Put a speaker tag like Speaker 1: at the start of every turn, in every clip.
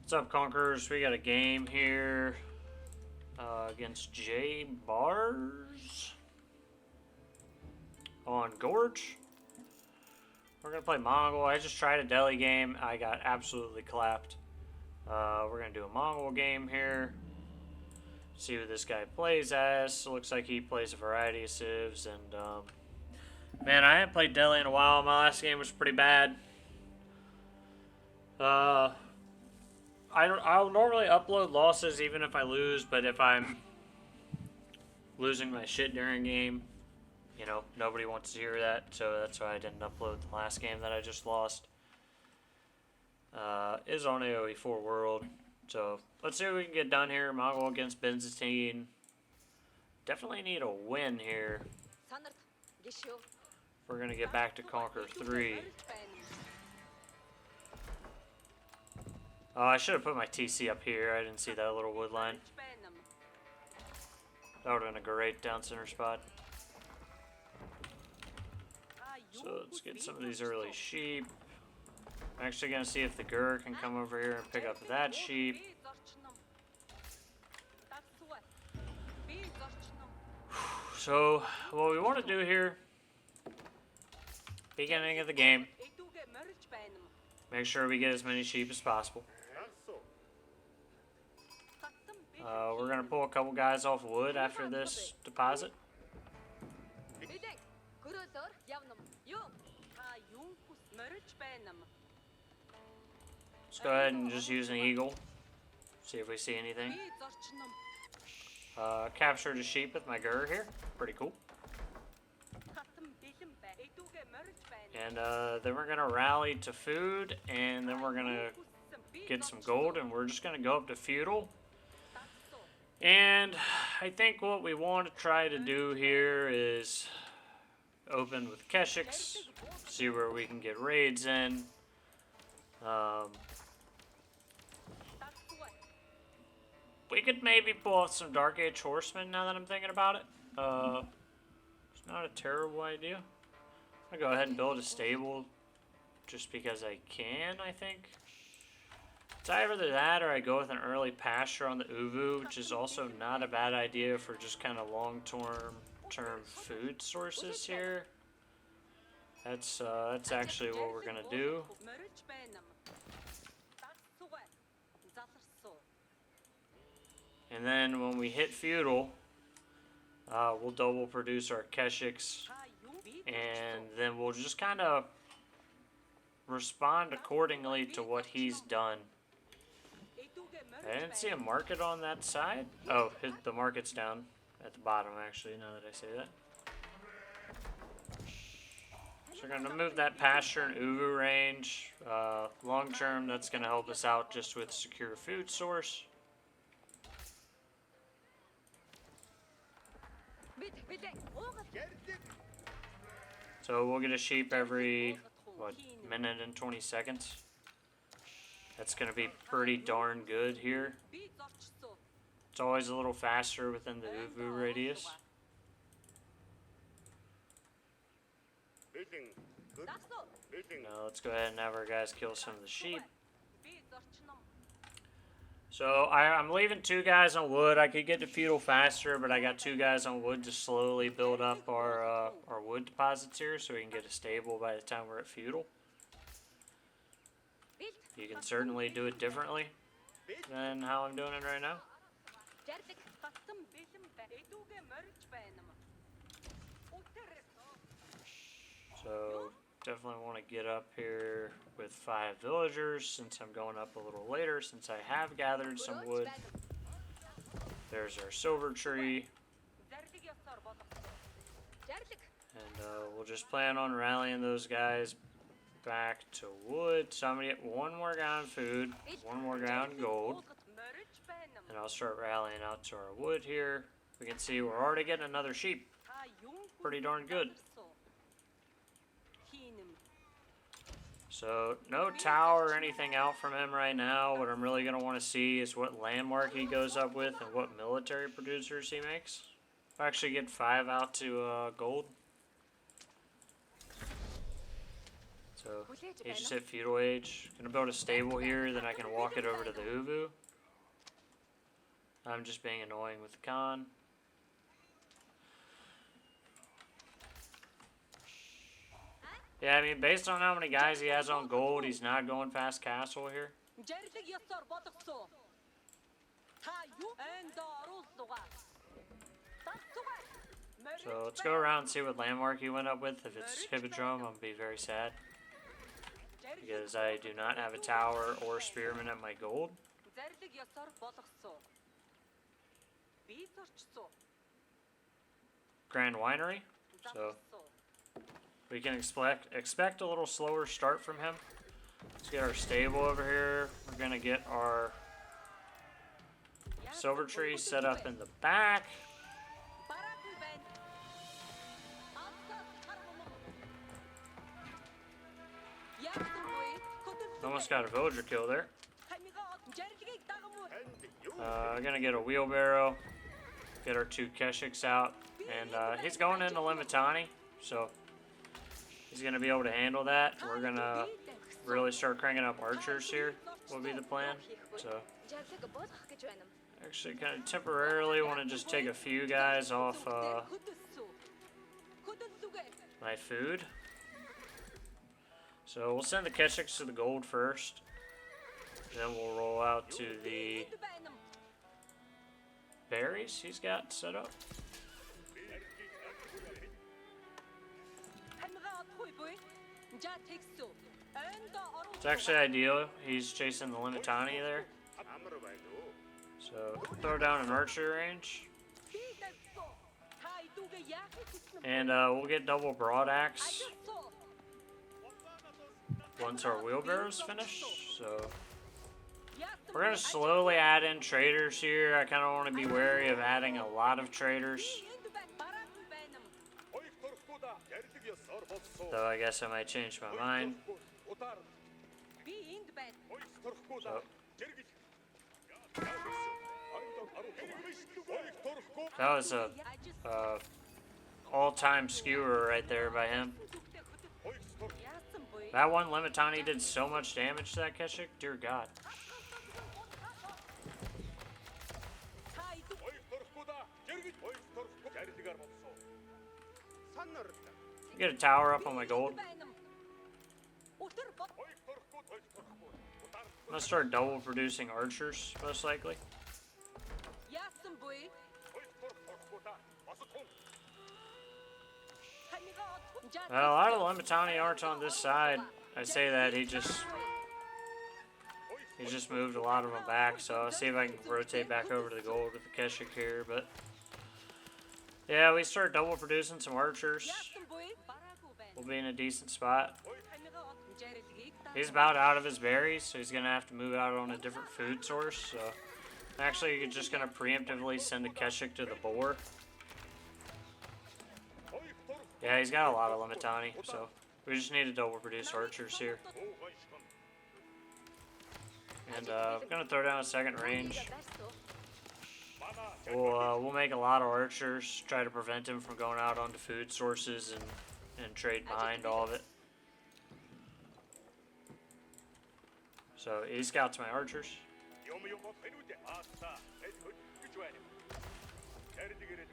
Speaker 1: What's up, Conquerors? We got a game here against J Bars on Gorge. We're gonna play Mongol. I just tried a Delhi game. I got absolutely clapped. We're gonna do a Mongol game here. See who this guy plays as. Looks like he plays a variety of civs. And man, I haven't played Delhi in a while. My last game was pretty bad. I'll normally upload losses even if I lose, but if I'm losing my shit during game, you know, nobody wants to hear that, so that's why I didn't upload the last game that I just lost. Is on AoE4 World, so let's see what we can get done here. Mongol against Byzantine. Definitely need a win here. We're gonna get back to Conquer 3. Oh, I should have put my TC up here. I didn't see that little wood line. That would have been a great down center spot. So let's get some of these early sheep. I'm actually going to see if the Gur can come over here and pick up that sheep. So what we want to do here, beginning of the game, make sure we get as many sheep as possible. We're going to pull a couple guys off wood after this deposit. Let's go ahead and just use an eagle. See if we see anything. Captured a sheep with my Gur here. Pretty cool. And then we're going to rally to food, and then we're going to get some gold, and we're just going to go up to feudal. And I think what we want to try to do here is open with Keshiks, see where we can get raids in. We could maybe pull off some Dark Age Horsemen now that I'm thinking about it. It's not a terrible idea. I'm going to go ahead and build a stable just because I can, I think. It's either that or I go with an early pasture on the Uvu, which is also not a bad idea for just kind of long-term food sources here. That's actually what we're going to do. And then when we hit feudal, we'll double produce our Keshiks, and then we'll just kind of respond accordingly to what he's done. I didn't see a market on that side. Oh, the market's down at the bottom, actually, now that I say that. So we're going to move that pasture and Uvu range. Long term, that's going to help us out just with secure food source. So we'll get a sheep every, what, minute and 20 seconds. That's going to be pretty darn good here. It's always a little faster within the Uvu radius. Now let's go ahead and have our guys kill some of the sheep. So I'm leaving 2 guys on wood. I could get to feudal faster, but I got 2 guys on wood to slowly build up our wood deposits here so we can get a stable by the time we're at feudal. You can certainly do it differently than how I'm doing it right now. So definitely want to get up here with 5 villagers since I'm going up a little later, since I have gathered some wood. There's our silver tree. And we'll just plan on rallying those guys back to wood. So I'm going to get 1 more guy on food, 1 more guy on gold. And I'll start rallying out to our wood here. We can see we're already getting another sheep. Pretty darn good. So no tower or anything out from him right now. What I'm really going to want to see is what landmark he goes up with and what military producers he makes. I'll actually get 5 out to gold. So So he just hit feudal age. Gonna build a stable here, then I can walk it over to the Uvu. I'm just being annoying with the Khan. Yeah, I mean, based on how many guys he has on gold, he's not going past castle here. So let's go around and see what landmark he went up with. If it's Hippodrome, I'm gonna be very sad, because I do not have a tower or spearman at my gold. Grand Winery. So we can expect a little slower start from him. Let's get our stable over here. We're gonna get our silver tree set up in the back. Almost got a villager kill there. I'm gonna get a wheelbarrow, get our 2 Keshiks out, and he's going into Limitani, so he's gonna be able to handle that. We're gonna really start cranking up archers here, will be the plan. So actually kind of temporarily want to just take a few guys off my food. So we'll send the Keshiks to the gold first. Then we'll roll out to the berries he's got set up. It's actually ideal. He's chasing the Limitani there. So throw down an archer range. And we'll get double broad axe once our wheelbarrow's finished. So we're going to slowly add in traders here. I kind of want to be wary of adding a lot of traders. Though I guess I might change my mind. So that was a all-time skewer right there by him. That one Limitani did so much damage to that Keshik, dear God. Get a tower up on my gold. I'm gonna start double producing archers, most likely. Well, a lot of the Limitani aren't on this side. I say that he just moved a lot of them back, so I'll see if I can rotate back over to the gold with the Keshik here. But yeah, we start double producing some archers. We'll be in a decent spot. He's about out of his berries, so he's gonna have to move out on a different food source. So I'm actually just gonna preemptively send a Keshik to the boar. Yeah, he's got a lot of Limitani, so we just need to double produce archers here. And I'm gonna throw down a second range. We'll make a lot of archers, try to prevent him from going out onto food sources and trade behind all of it. So he scouts my archers.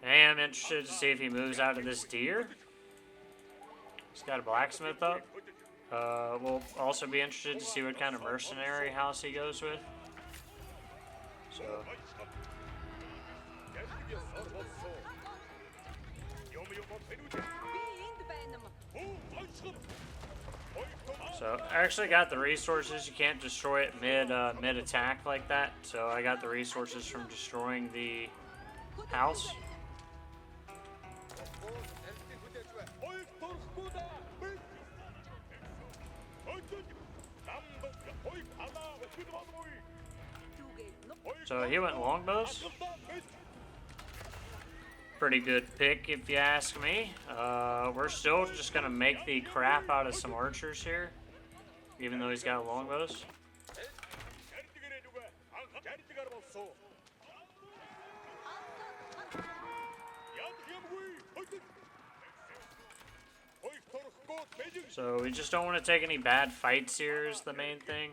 Speaker 1: I am interested to see if he moves out of this deer. He's got a blacksmith up. We'll also be interested to see what kind of mercenary house he goes with. So I actually got the resources. You can't destroy it mid attack like that. So I got the resources from destroying the house. So he went longbows. Pretty good pick if you ask me. We're still just gonna make the crap out of some archers here, even though he's got longbows. So we just don't want to take any bad fights here is the main thing.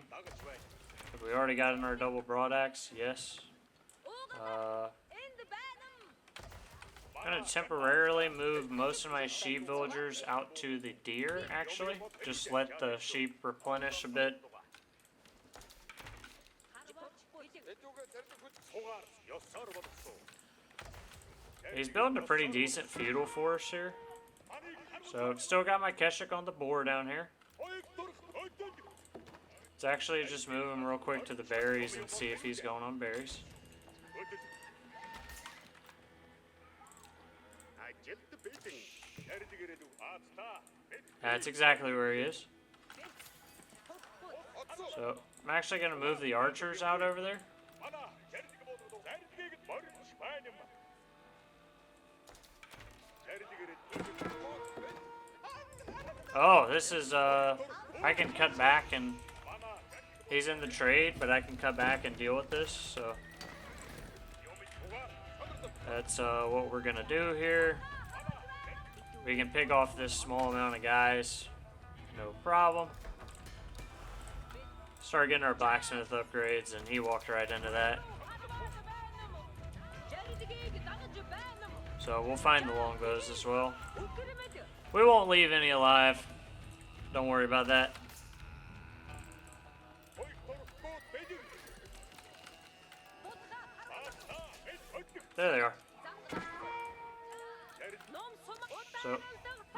Speaker 1: We already got in our double broadaxe, yes. I'm going to temporarily move most of my sheep villagers out to the deer, actually. Just let the sheep replenish a bit. He's building a pretty decent feudal force here. So, still got my Keshik on the board down here. Let's actually just move him real quick to the berries and see if he's going on berries. That's exactly where he is. So, I'm actually going to move the archers out over there. Oh, this is, I can cut back and he's in the trade, but I can cut back and deal with this, so that's what we're gonna do here. We can pick off this small amount of guys, no problem. Start getting our blacksmith upgrades, and he walked right into that. So we'll find the longbows as well. We won't leave any alive. Don't worry about that. There they are. So,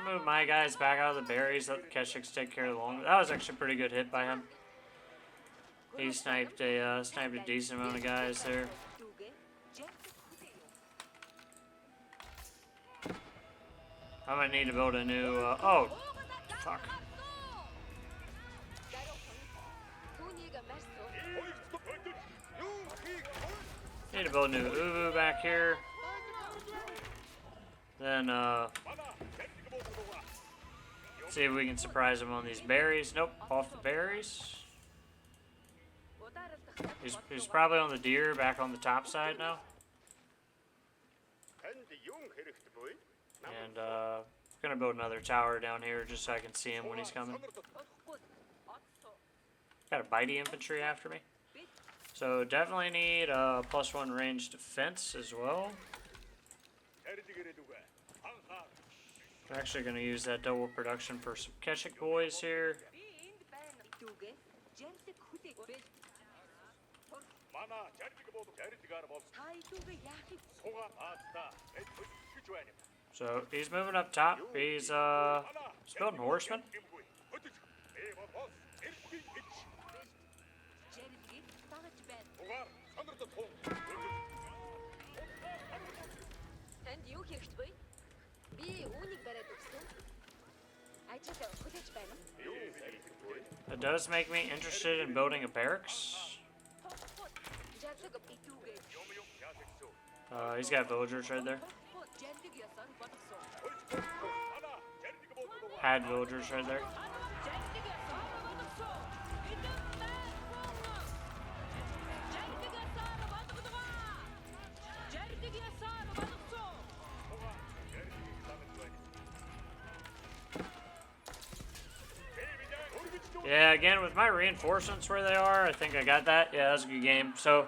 Speaker 1: move my guys back out of the berries. Let the Keshiks take care of the long. That was actually a pretty good hit by him. He sniped a decent amount of guys there. I might need to build a new. Oh, fuck. Need to build a new Ubu back here. Then, see if we can surprise him on these berries. Nope, off the berries. He's probably on the deer, back on the top side now. And, gonna build another tower down here just so I can see him when he's coming. Got a bitey infantry after me. So definitely need a +1 range defense as well. I'm actually going to use that double production for some Keshik boys here. So he's moving up top. He's building horsemen. It does make me interested in building a barracks. He's got villagers right there. Had villagers right there. Yeah, again, with my reinforcements where they are, I think I got that. Yeah, that was a good game. So,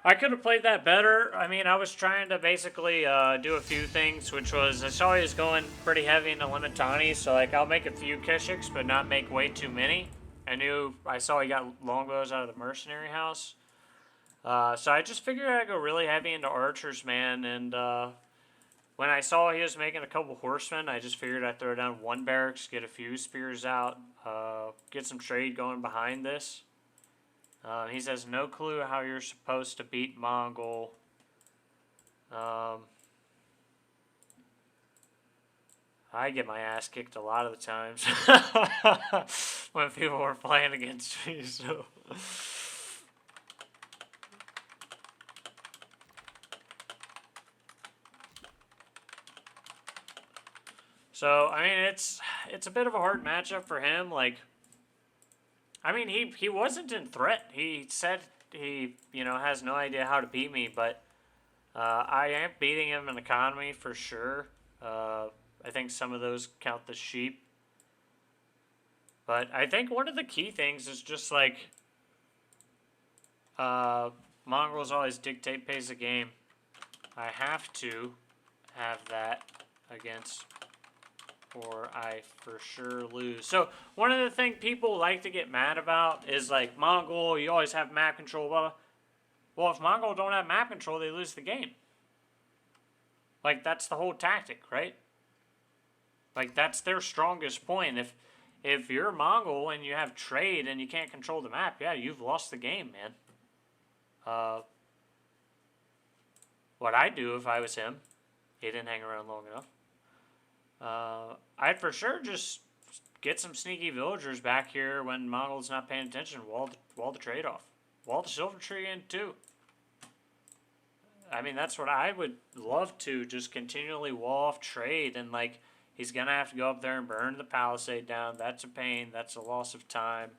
Speaker 1: I could have played that better. I mean, I was trying to basically do a few things, which was, I saw he was going pretty heavy into Limitani, so, like, I'll make a few Keshiks, but not make way too many. I saw he got longbows out of the mercenary house. So I just figured I'd go really heavy into archers, man, and when I saw he was making a couple horsemen, I just figured I'd throw down one barracks, get a few spears out, get some trade going behind this. He says no clue how you're supposed to beat Mongol. I get my ass kicked a lot of the times when people were playing against me, so... So, I mean, it's a bit of a hard matchup for him. Like, I mean, he wasn't in threat. He said he, has no idea how to beat me, but I am beating him in economy for sure. I think some of those count the sheep. But I think one of the key things is just like Mongols always dictate pace of game. I have to have that against, or I for sure lose. So one of the things people like to get mad about is like Mongol, you always have map control, blah, blah. Well, if Mongol don't have map control, they lose the game. Like, that's the whole tactic, right? Like, that's their strongest point. If you're Mongol and you have trade and you can't control the map, yeah, you've lost the game, man. What I'd do if I was him, he didn't hang around long enough. I'd for sure just get some sneaky villagers back here when Mongol's not paying attention. Wall the trade off. Wall the silver tree in too. I mean, that's what I would love to, just continually wall off trade. And like, he's gonna have to go up there and burn the palisade down. That's a pain. That's a loss of time.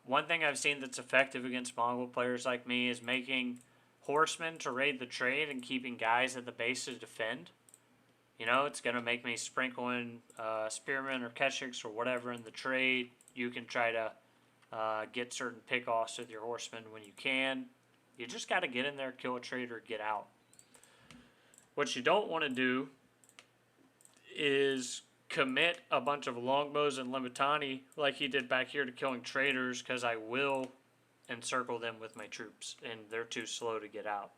Speaker 1: One thing I've seen that's effective against Mongol players like me is making horsemen to raid the trade and keeping guys at the base to defend. You know, it's going to make me sprinkle in spearmen or keshiks or whatever in the trade. You can try to get certain pick-offs with your horsemen when you can. You just got to get in there, kill a trade, or get out. What you don't want to do is commit a bunch of longbows and limitani like he did back here to killing traders, because I will encircle them with my troops, and they're too slow to get out.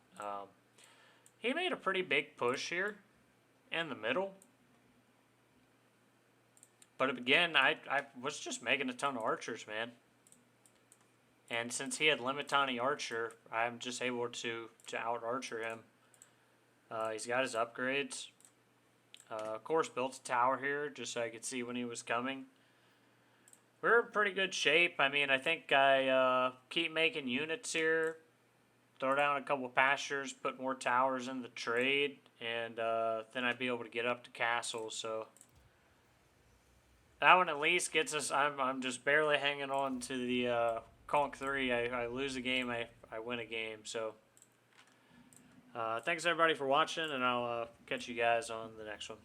Speaker 1: He made a pretty big push here in the middle. But again, I was just making a ton of archers, man. And since he had Limitani Archer, I'm just able to out-archer him. He's got his upgrades. Of course, built a tower here just so I could see when he was coming. We're in pretty good shape. I mean, I think I keep making units here. Throw down a couple pastures, put more towers in the trade, and then I'd be able to get up to castles. So that one at least gets us. I'm just barely hanging on to the Conk 3. I lose a game, I win a game. So thanks everybody for watching, and I'll catch you guys on the next one.